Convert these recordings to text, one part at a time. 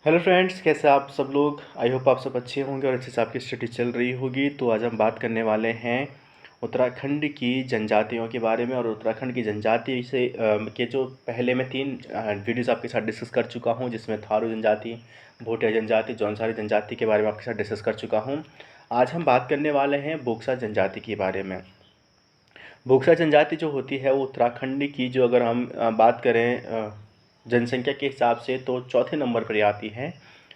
Hello friends, कैसे आप सब लोग। आई होप आप सब अच्छे होंगे और अच्छे से आपकी स्टडी चल रही होगी। तो आज हम बात करने वाले हैं उत्तराखंड की जनजातियों के बारे में। और उत्तराखंड की जनजाति से के जो पहले मैं 3 वीडियोस आपके साथ डिस्कस कर चुका हूं, जिसमें थारू जनजाति, भोटिया जनजाति, जौनसारी जनजाति के बारे में आपके साथ डिस्कस कर चुका हूं। आज हम बात करने वाले हैं बोक्सा जनजाति के बारे में। बोक्सा जनजाति जो होती है वो उत्तराखंड की, जो अगर हम बात करें जनसंख्या के हिसाब से, तो चौथे नंबर पर आती है।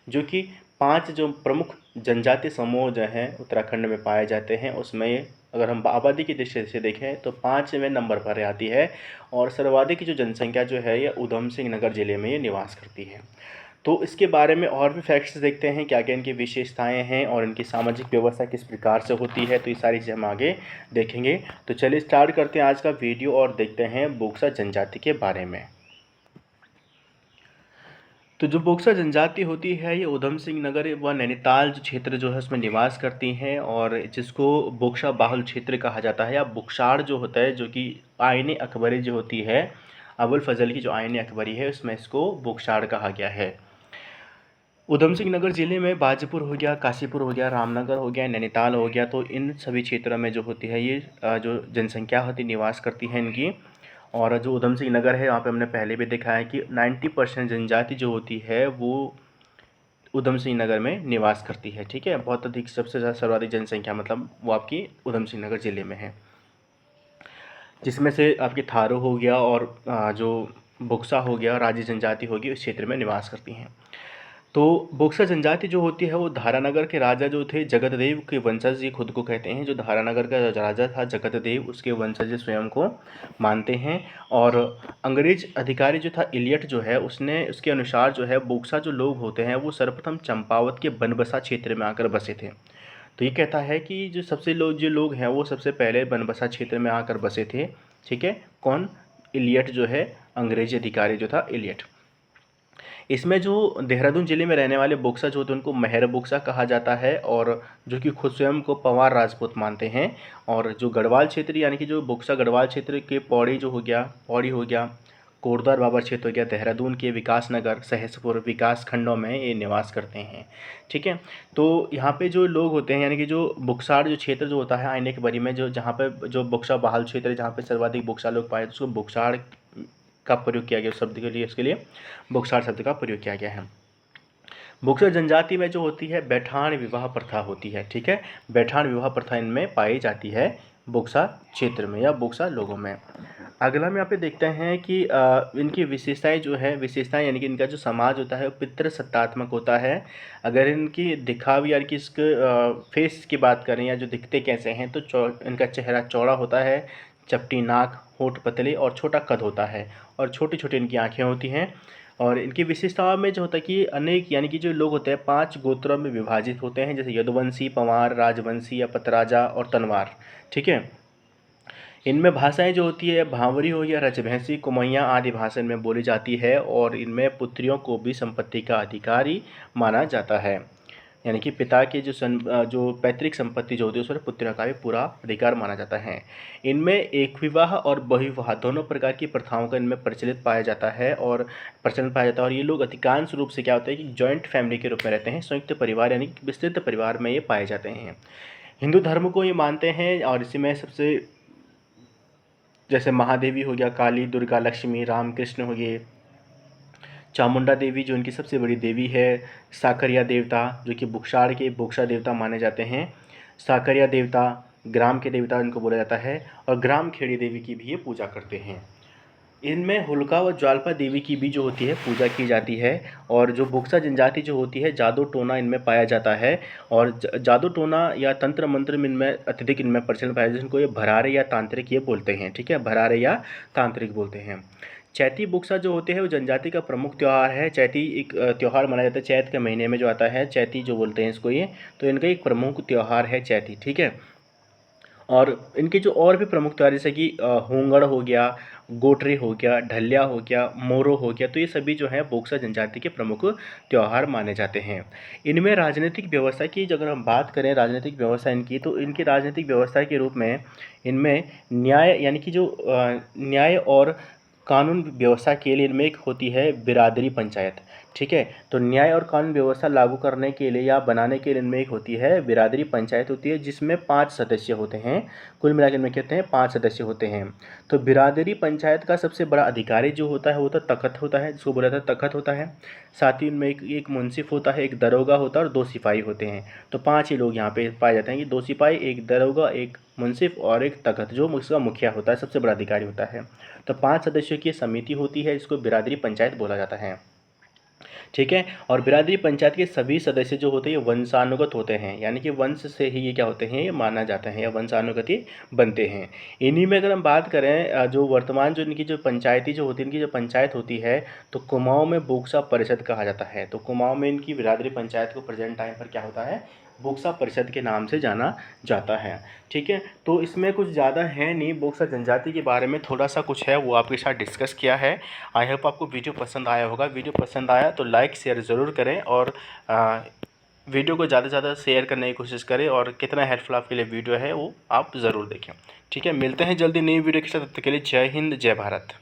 जो कि 5 जो प्रमुख जनजाति समूह जो हैं उत्तराखंड में पाए जाते हैं, उसमें अगर हम आबादी की दृष्टि से देखें तो 5वें नंबर पर आती है। और सर्वाधिक जो जनसंख्या जो है ये ऊधम सिंह नगर ज़िले में ये निवास करती है। तो इसके बारे में और भी फैक्ट्स देखते हैं, क्या क्या इनकी विशेषताएं हैं और इनकी सामाजिक व्यवस्था किस प्रकार से होती है। तो ये सारी चीज़ें हम आगे देखेंगे। तो चलिए स्टार्ट करते हैं आज का वीडियो और देखते हैं बोक्सा जनजाति के बारे में। तो जो बोक्सा जनजाति होती है ये ऊधम सिंह नगर व नैनीताल जो क्षेत्र जो है उसमें निवास करती हैं, और जिसको बोक्सा बाहुल क्षेत्र कहा जाता है, या बुक्साड़ जो होता है, जो कि आईने अकबरी जो होती है, अबुल फजल की जो आईने अकबरी है उसमें इसको बुक्साड़ कहा गया है। ऊधम सिंह नगर ज़िले में बाजीपुर हो गया, काशीपुर हो गया, रामनगर हो गया, नैनीताल हो गया। तो इन सभी क्षेत्रों में जो होती है ये जो जनसंख्या होती निवास करती है इनकी। और जो ऊधम सिंह नगर है, वहाँ पे हमने पहले भी देखा है कि 90% जनजाति जो होती है वो ऊधम सिंह नगर में निवास करती है। ठीक है, बहुत अधिक, सबसे ज़्यादा सर्वाधिक जनसंख्या मतलब वो आपकी ऊधम सिंह नगर ज़िले में है, जिसमें से आपकी थारू हो गया और जो बुक्सा हो गया, राजी जनजाति होगी, उस क्षेत्र में निवास करती हैं। तो बोक्सा जनजाति जो होती है वो धारानगर के राजा जो थे जगतदेव के वंशज, ये खुद को कहते हैं। जो धारानगर का राजा था जगतदेव, उसके वंशज स्वयं को मानते हैं। और अंग्रेज अधिकारी जो था इलियट जो है, उसने उसके अनुसार जो है बोक्सा जो लोग होते हैं वो सर्वप्रथम चंपावत के बनबसा क्षेत्र में आकर बसे थे। तो ये कहता है कि जो लोग हैं वो सबसे पहले बनबसा क्षेत्र में आकर बसे थे। ठीक है, कौन? इलियट जो है, अंग्रेजी अधिकारी जो था इलियट। इसमें जो देहरादून ज़िले में रहने वाले बोक्सा जो होते हैं उनको मेहर बोक्सा कहा जाता है, और जो कि खुद स्वयं को पवार राजपूत मानते हैं। और जो गढ़वाल क्षेत्र, यानी कि जो बोक्सा गढ़वाल क्षेत्र के पौड़ी हो गया, कोटद्वार बाबर क्षेत्र हो गया, देहरादून के विकासनगर, सहसपुर विकास खंडों में ये निवास करते हैं। ठीक है, तो यहाँ पे जो लोग होते हैं, यानी कि जो बुक्साड़ जो क्षेत्र जो होता है आईने के बरी में, जो जहाँ पे जो बुक्सा बहाल क्षेत्र है, जहाँ पे सर्वाधिक बुक्सा लोग पाए, उसको बुक्साड़ का प्रयोग किया गया उस शब्द के लिए, इसके लिए बुक्साड़ शब्द का प्रयोग किया गया है। बुक्सर जनजाति में जो होती है बैठान विवाह प्रथा होती है। ठीक है, बैठान विवाह प्रथा इनमें पाई जाती है बुक्सा क्षेत्र में या बुक्सा लोगों में। अगला हम यहाँ पे देखते हैं कि इनकी विशेषताएं जो है, विशेषताएं यानी कि इनका जो समाज होता है वो पितृसत्तात्मक होता है। अगर इनकी दिखावी यानी कि इसके फेस की बात करें या जो दिखते कैसे हैं, तो इनका चेहरा चौड़ा होता है, चपटी नाक, होंठ पतले और छोटा कद होता है, और छोटी छोटी इनकी आँखें होती हैं। और इनकी विशेषताओं में जो होता है कि अनेक, यानी कि जो लोग होते हैं 5 गोत्रों में विभाजित होते हैं, जैसे यदुवंशी, पंवार, राजवंशी या पतराजा और तनवार। ठीक है, इनमें भाषाएं जो होती है भांवरी हो या रजभैंसी, कुमैया आदि भाषा में बोली जाती है। और इनमें पुत्रियों को भी संपत्ति का अधिकारी माना जाता है, यानी कि पिता की जो पैतृक संपत्ति जो होती है उस पर पुत्रियों का भी पूरा अधिकार माना जाता है। इनमें एक विवाह और बहुविवाह दोनों प्रकार की प्रथाओं का इनमें प्रचलित पाया जाता है, और ये लोग अधिकांश रूप से क्या होता है कि जॉइंट फैमिली के रूप में रहते हैं, संयुक्त परिवार यानी कि विस्तृत परिवार में ये पाए जाते हैं। हिंदू धर्म को ये मानते हैं, और इसी में सबसे जैसे महादेवी हो गया, काली, दुर्गा, लक्ष्मी, राम कृष्ण हो गए, चामुंडा देवी जो इनकी सबसे बड़ी देवी है, साकरिया देवता जो कि बुक्साड़ के बुक्सा देवता माने जाते हैं, साकरिया देवता, ग्राम के देवता इनको बोला जाता है, और ग्राम खेड़ी देवी की भी ये पूजा करते हैं। इनमें हुलका व ज्वाल्पा देवी की भी जो होती है पूजा की जाती है। और जो बुक्सा जनजाति जो होती है जादू टोना इनमें पाया जाता है, और जादू टोना या तंत्र मंत्र में इनमें अत्यधिक इनमें प्रचलन पाया जाता है, जिनको ये भरारे या तांत्रिक ये बोलते हैं। ठीक है, भरारे या तांत्रिक बोलते हैं। चैती बुक्सा जो होते हैं वो जनजाति का प्रमुख त्यौहार है। चैती एक त्यौहार मनाया जाता है चैत के महीने में जो आता है, चैती जो बोलते हैं इसको ये, तो इनका एक प्रमुख त्यौहार है चैती। ठीक है, और इनके जो और भी प्रमुख त्यौहार जैसे कि होंगड़ हो गया, गोटरी हो गया, ढलिया हो गया, मोरो हो गया, तो ये सभी जो है बोक्सा जनजाति के प्रमुख त्यौहार माने जाते हैं। इनमें राजनीतिक व्यवस्था की अगर हम बात करें, राजनीतिक व्यवस्था इनकी, तो इनकी राजनीतिक व्यवस्था के रूप में इनमें न्याय यानी कि जो न्याय और कानून व्यवस्था के लिए इनमें एक होती है बिरादरी पंचायत। ठीक है, तो न्याय और कानून व्यवस्था लागू करने के लिए या बनाने के लिए इनमें एक होती है बिरादरी पंचायत होती है, जिसमें 5 सदस्य होते हैं। कुल मिलाकर इनमें कहते हैं 5 सदस्य होते हैं। तो बिरादरी पंचायत का सबसे बड़ा अधिकारी जो होता है वो तो तखत होता है, जिसको बोला जाता है तखत होता है। साथ ही इनमें एक मुंसिफ होता है, एक दरोगा होता है और 2 सिपाही होते हैं। तो 5 ही लोग यहाँ पे पाए जाते हैं कि 2 सिपाही, एक दरोगा, एक मुंसिफ और एक तखत, जो उसका मुखिया होता है, सबसे बड़ा अधिकारी होता है। तो 5 सदस्यों की समिति होती है, जिसको बिरादरी पंचायत बोला जाता है। ठीक है, और बिरादरी पंचायत के सभी सदस्य जो होते हैं वंशानुगत होते हैं, यानी कि वंश से ही ये क्या होते हैं, ये माना जाते हैं या वंशानुगत ही बनते हैं। इन्हीं में अगर हम बात करें जो वर्तमान जो इनकी जो पंचायती जो होती है, इनकी जो पंचायत होती है, तो कुमाऊं में बुक्सा परिषद कहा जाता है। तो कुमाऊं में इनकी बिरादरी पंचायत को प्रेजेंट टाइम पर क्या होता है, बुक्सा परिषद के नाम से जाना जाता है। ठीक है, तो इसमें कुछ ज़्यादा है नहीं, बुक्सा जनजाति के बारे में थोड़ा सा कुछ है वो आपके साथ डिस्कस किया है। आई होप आपको वीडियो पसंद आया होगा। वीडियो पसंद आया तो लाइक शेयर ज़रूर करें और वीडियो को ज़्यादा से ज़्यादा शेयर करने की कोशिश करें, और कितना हेल्पफुल आपके लिए वीडियो है वो आप ज़रूर देखें। ठीक है, मिलते हैं जल्दी नई वीडियो के साथ, तब तक के लिए जय हिंद, जय भारत।